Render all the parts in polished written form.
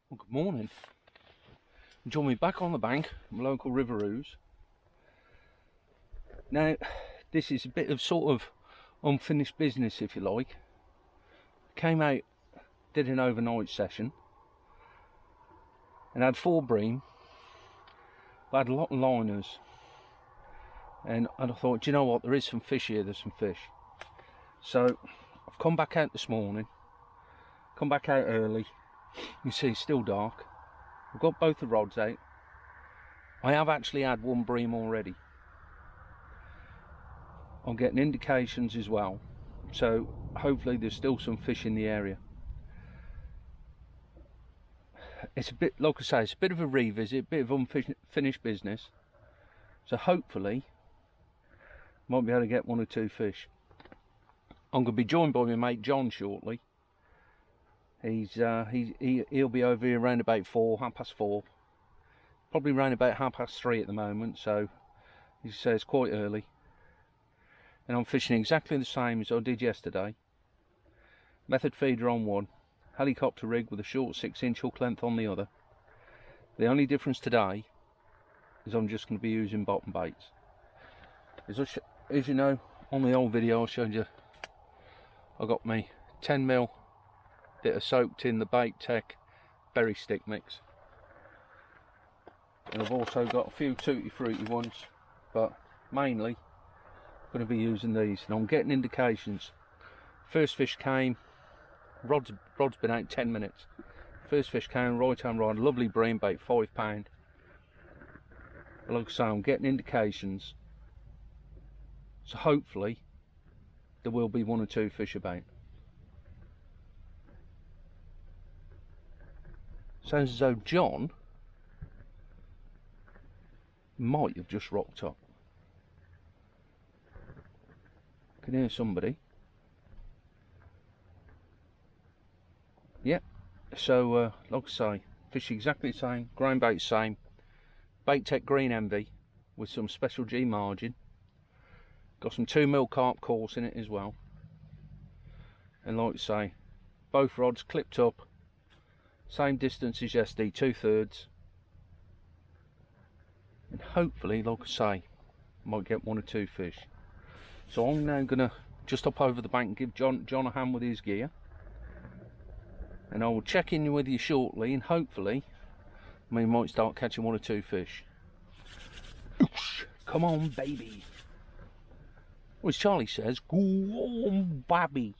Well, good morning. Join me back on the bank, local Riveroos. Now, this is a bit of sort of unfinished business, if you like. Came out, did an overnight session, and had 4 bream. But I had a lot of liners, and I thought, do you know what? There is some fish here. There's some fish. So I've come back out this morning. Come back out early. You see, it's still dark. I've got both the rods out. I have actually had 1 bream already. I'm getting indications as well, so hopefully there's still some fish in the area. It's a bit, like I say, it's a bit of a revisit, a bit of unfinished business. So hopefully, might be able to get 1 or 2 fish. I'm going to be joined by my mate John shortly. He'll be over here around about 4:30, probably around about 3:30 at the moment. So he says quite early. And I'm fishing exactly the same as I did yesterday. Method feeder on one, helicopter rig with a short 6-inch hook length on the other. The only difference today is I'm just going to be using bottom baits. As you know, on the old video I showed you, I got my 10mm that are soaked in the Bait Tech berry stick mix. And I've also got a few tutti fruity ones, but mainly going to be using these. And I'm getting indications. First fish came, rod's been out 10 minutes. First fish came, right hand rod, lovely bream bait, £5. Like I say, I'm getting indications. So hopefully there will be 1 or 2 fish about. Sounds as though John might have just rocked up. Can hear somebody. Yep. So like I say, fish exactly the same, grain bait same, Bait Tech green envy with some special G margin. Got some 2mm carp course in it as well. And like I say, both rods clipped up, same distance as yesterday, 2/3. And hopefully, like I say, might get 1 or 2 fish. So I'm now gonna just hop over the bank and give John a hand with his gear. And I will check in with you shortly, and hopefully we might start catching 1 or 2 fish. Oosh, come on, baby. Well, as Charlie says, go on, baby.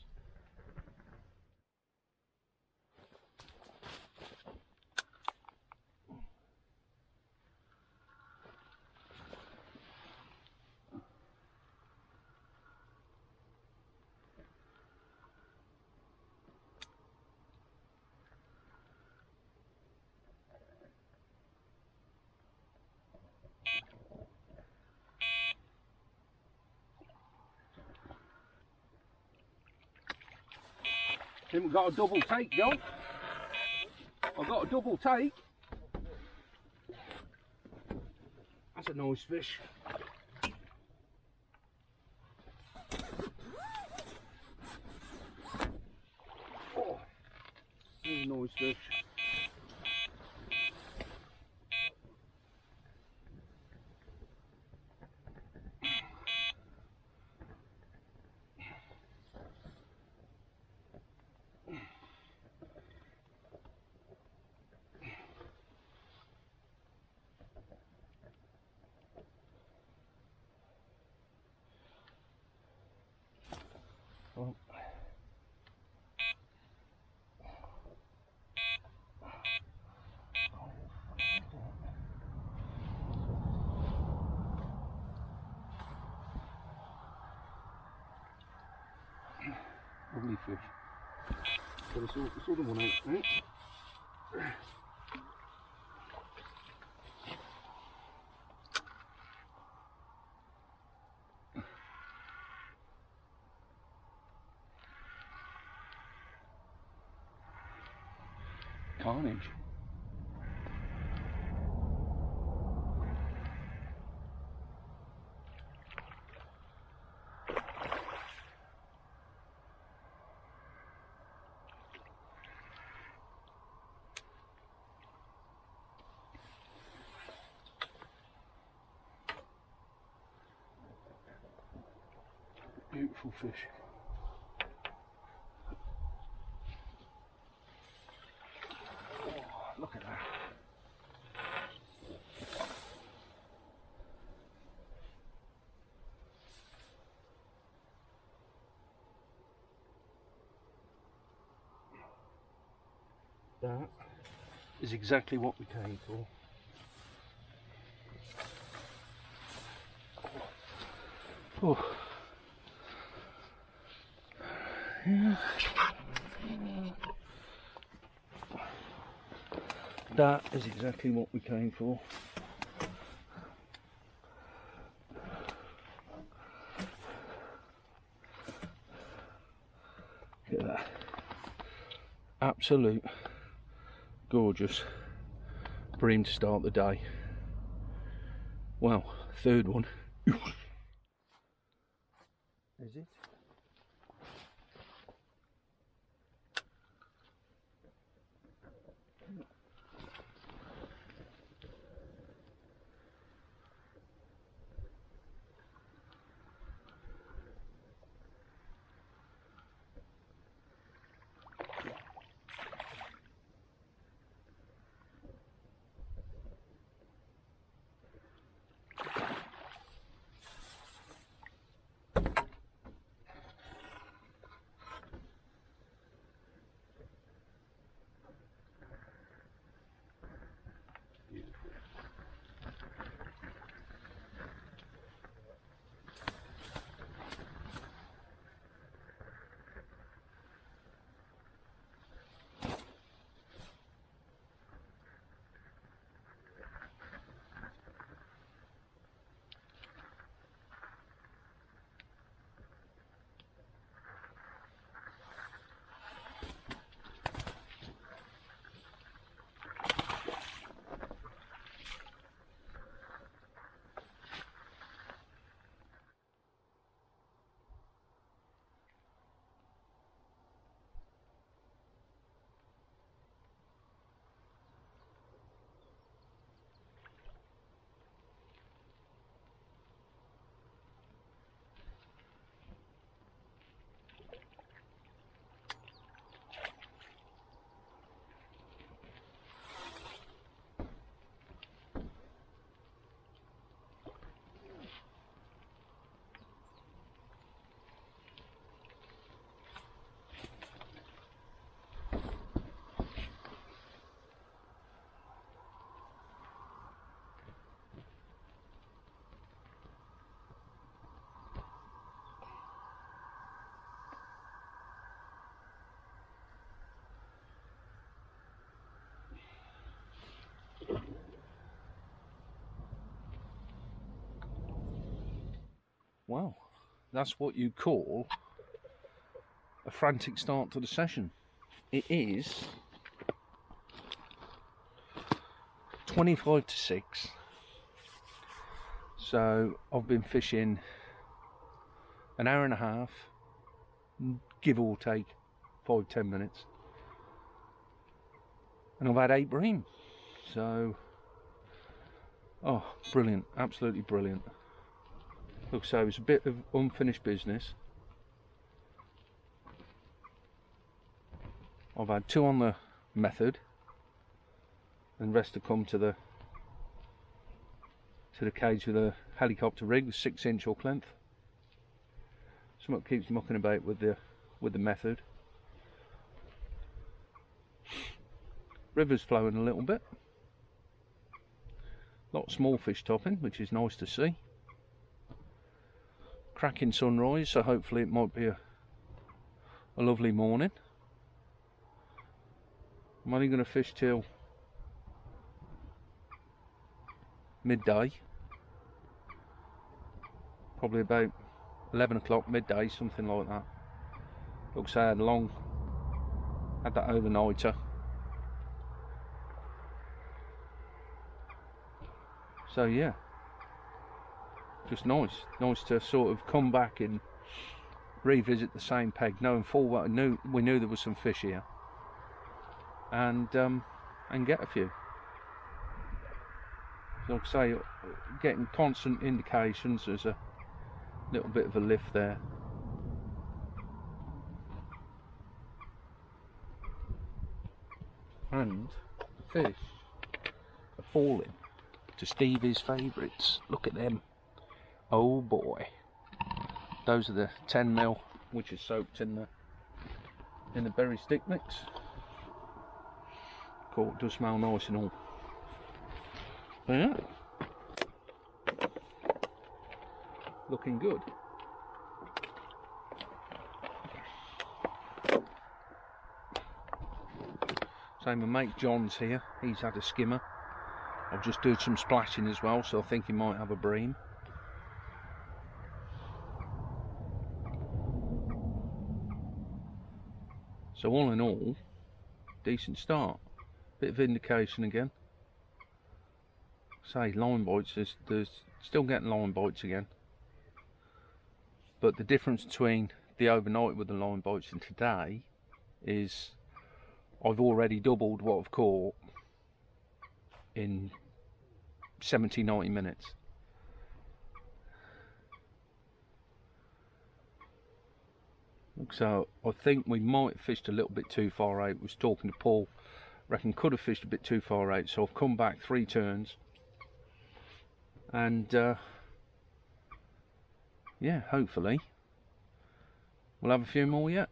Haven't got a double take, John. I've got a double take. That's a nice fish. Oh, that's a nice fish. Oh. Lovely fish. So this other one out, right? Carnage. beautiful fish. Oh, look at that. That is exactly what we came for. Oh. Yeah. That is exactly what we came for. Look at that. Absolute gorgeous bream to start the day. Well, third one. Is it? Well, that's what you call a frantic start to the session. It is 25 to 6. So I've been fishing an hour and a half, give or take 5-10 minutes. And I've had 8 bream. So, oh, brilliant, absolutely brilliant. Look, so it's a bit of unfinished business. I've had 2 on the method, and the rest have come to the cage with a helicopter rig with 6-inch hook length. Something keeps mucking about with the method. River's flowing a little bit. A lot of small fish topping, which is nice to see. Cracking sunrise, so hopefully it might be a lovely morning. I'm only going to fish till midday, probably about 11 o'clock, midday, something like that. Looks I had that overnighter. So yeah, just nice to sort of come back and revisit the same peg, knowing full well we knew there was some fish here, and get a few. So like I say, getting constant indications there's a little bit of a lift there. and the fish are falling to Stevie's favourites. Look at them. Oh boy. Those are the 10mm which is soaked in the berry stick mix. Cool, it does smell nice and all. Yeah. Looking good. Same with mate John's here. He's had a skimmer. I've just done some splashing as well, so I think he might have a bream. So all in all, decent start. Bit of indication again. Say line bites, there's still getting line bites again. But the difference between the overnight with the line bites and today is I've already doubled what I've caught in 70-90 minutes. So I think we might have fished a little bit too far out. Was talking to Paul, reckon could have fished a bit too far out, so I've come back 3 turns and yeah, hopefully we'll have a few more yet.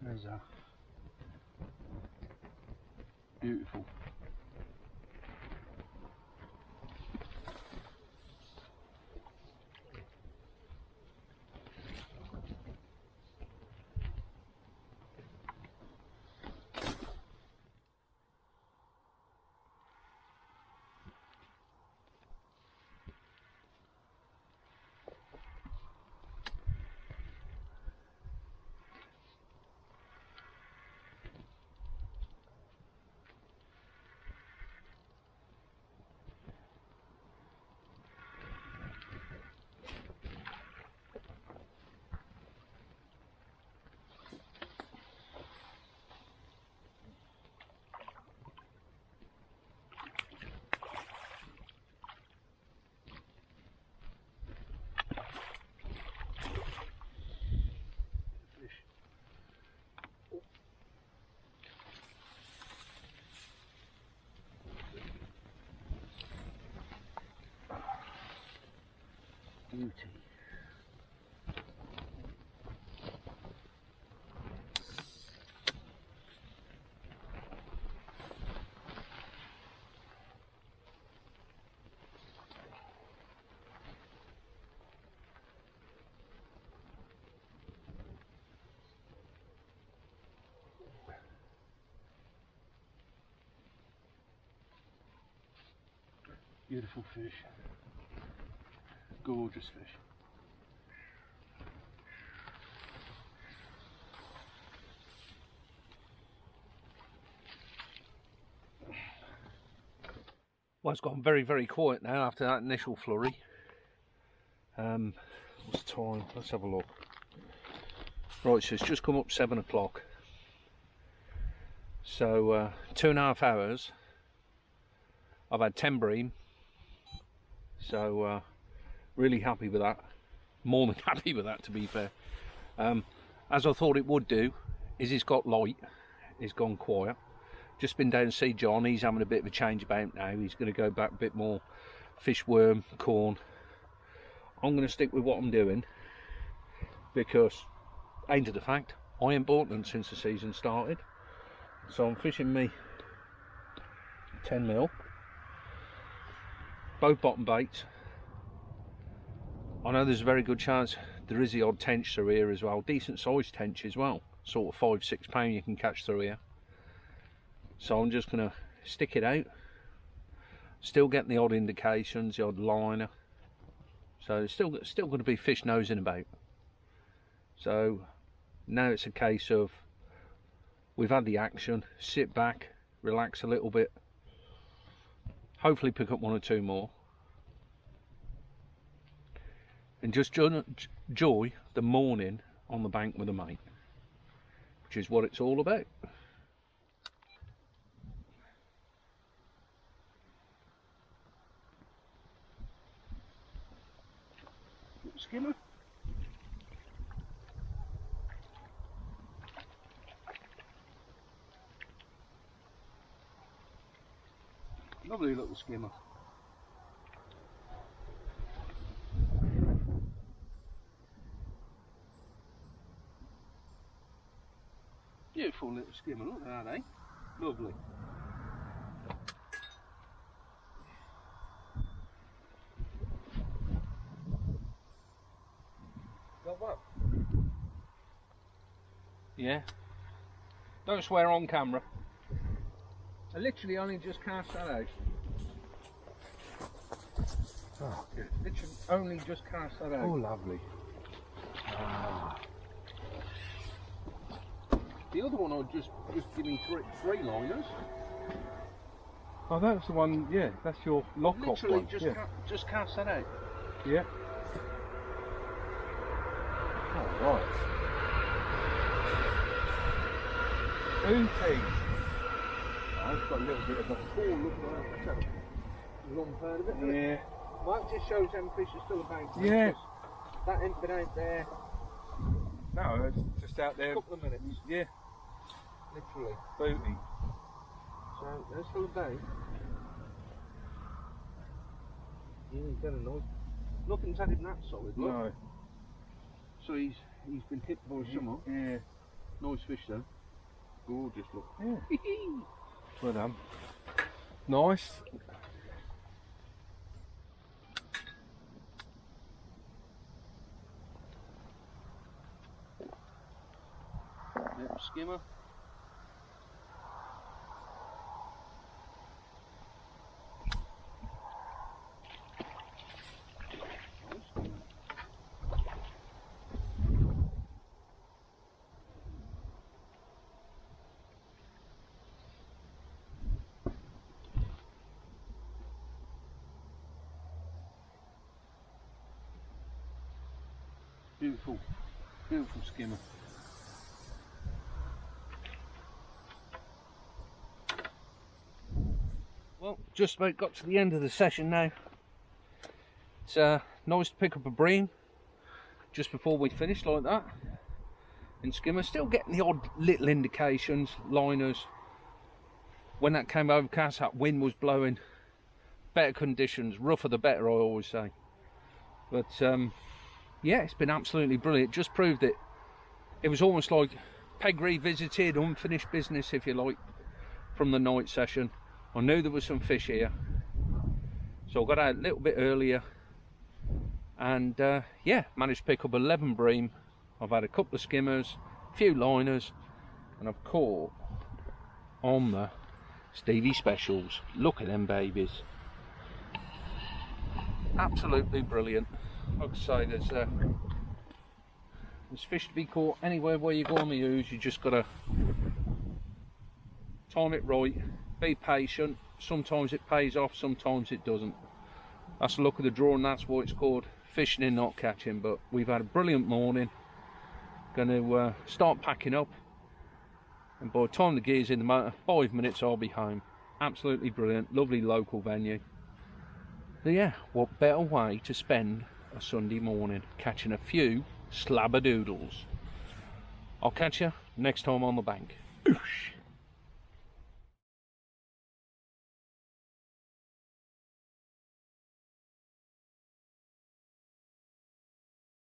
There's a beautiful beauty. Beautiful fish. Gorgeous fish. Well, it's gone very, very quiet now after that initial flurry. What's the time? Let's have a look. Right, so it's just come up 7 o'clock. So 2.5 hours. I've had 10 bream. So really happy with that. More than happy with that, to be fair. As I thought it would do, is it's got light. It's gone quiet. Just been down to see John. He's having a bit of a change about now. He's going to go back a bit more fish, worm, corn. I'm going to stick with what I'm doing because, ain't it the fact, I ain't bought them since the season started, so I'm fishing me 10mm, both bottom baits. I know there's a very good chance there is the odd tench through here as well, decent sized tench as well, sort of 5-6 pound you can catch through here. So I'm just going to stick it out, still getting the odd indications, the odd liner, so it's still going to be fish nosing about. So now it's a case of we've had the action, sit back, relax a little bit, hopefully pick up 1 or 2 more, and just enjoy the morning on the bank with a mate, which is what it's all about. Skimmer. Lovely little skimmer. Beautiful little skimmer, look at that, eh? Lovely. Got what? Yeah. Don't swear on camera. I literally only just cast that out. Oh, good. Literally only just cast that out. Oh, lovely. Ah. The other one I'd just give me three liners. Oh, that's the one, yeah, that's your lock-off one. Literally just cast that out. Yeah. Oh, right. Booty. I've got a little bit of a fall, look like that. Lump out of it. Yeah. Well, that just shows them fish are still about. Yeah. That ain't been out there. No, it's just out there. A couple of minutes. Yeah. Literally. Booty. So they're still about. Yeah, he's got a nice. Nothing's had him that solid. Look. No. So he's been hit by someone. Yeah. Nice fish though. Gorgeous look. Yeah. Well done. Nice. Little skimmer. Beautiful, beautiful skimmer. Well, just about got to the end of the session now. It's nice to pick up a bream just before we finish like that. And skimmer, still getting the odd little indications, liners. When that came overcast, that wind was blowing. Better conditions, rougher the better, I always say. But yeah, it's been absolutely brilliant. Just proved it. It was almost like peg revisited, unfinished business, if you like, from the night session. I knew there was some fish here, so I got out a little bit earlier, and yeah, managed to pick up 11 bream. I've had a couple of skimmers, a few liners, and I've caught on the Stevie specials. Look at them babies. Absolutely brilliant. Like I say, there's fish to be caught anywhere where you go on the ooze. You just got to time it right, be patient. Sometimes it pays off, sometimes it doesn't. That's the luck of the draw, and that's why it's called fishing and not catching. But we've had a brilliant morning. Going to start packing up, and by the time the gear's in the motor, 5 minutes I'll be home. Absolutely brilliant, lovely local venue. So yeah, what better way to spend a Sunday morning catching a few slabberdoodles. I'll catch you next time on the bank. Oosh.